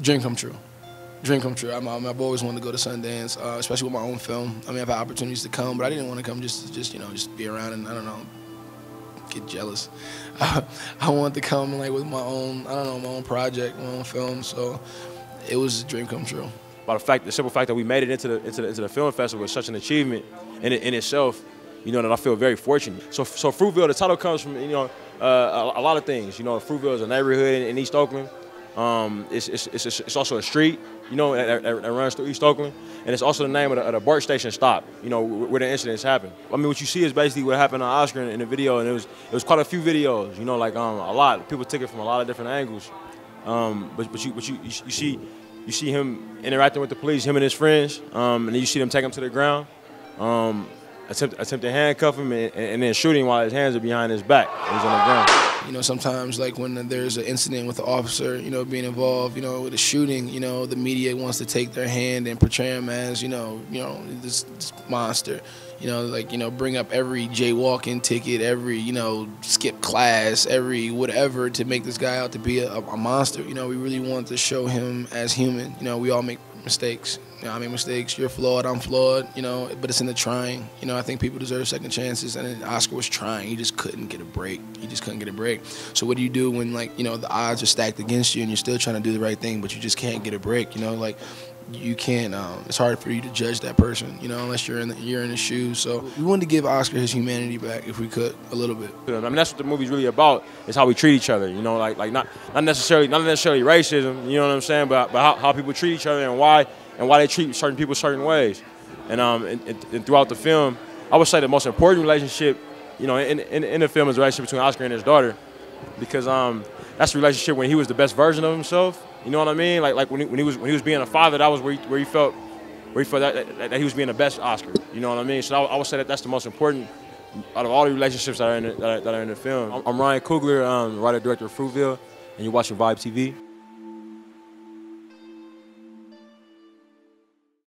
Dream come true. Dream come true. I've always wanted to go to Sundance, especially with my own film. I mean, I've had opportunities to come, but I didn't want to come just be around and, I don't know, get jealous. I wanted to come like with my own, I don't know, my own project, my own film. So it was a dream come true. By the simple fact that we made it into the film festival was such an achievement in itself. You know, that I feel very fortunate. So Fruitvale, the title comes from, you know, a lot of things. You know, Fruitvale is a neighborhood in East Oakland. It's also a street, you know, that runs through East Oakland, and it's also the name of the BART station stop, you know, where the incidents happened. I mean, what you see is basically what happened on Oscar in the video, and it was quite a few videos, you know, like a lot. People took it from a lot of different angles, but you see him interacting with the police, him and his friends, and then you see them take him to the ground, attempt to handcuff him, and then shoot him while his hands are behind his back. He's on the ground. You know, sometimes like when there's an incident with the officer, you know, being involved, you know, with a shooting, you know, the media wants to take their hand and portray him as, you know, this monster. You know, like, you know, bring up every jaywalking ticket, every, you know, skip class, every whatever to make this guy out to be a monster. You know, we really want to show him as human. You know, we all make mistakes. You know, I make mistakes. You're flawed. I'm flawed. You know, but it's in the trying. You know, I think people deserve second chances. And Oscar was trying. He just couldn't get a break. He just couldn't get a break. So what do you do when, like, you know, the odds are stacked against you and you're still trying to do the right thing, but you just can't get a break? You know, like, you can't. It's hard for you to judge that person. You know, unless you're in the shoes. So we wanted to give Oscar his humanity back, if we could, a little bit. I mean, that's what the movie's really about. Is how we treat each other. You know, like not necessarily racism. You know what I'm saying? But how people treat each other and why they treat certain people certain ways. And throughout the film, I would say the most important relationship, you know, in the film is the relationship between Oscar and his daughter, because that's the relationship when he was the best version of himself. You know what I mean? Like when he was being a father, that was where he felt that he was being the best Oscar. You know what I mean? So I would say that's the most important out of all the relationships that are in the film. I'm Ryan Coogler, writer director of Fruitvale, and you're watching Vibe TV.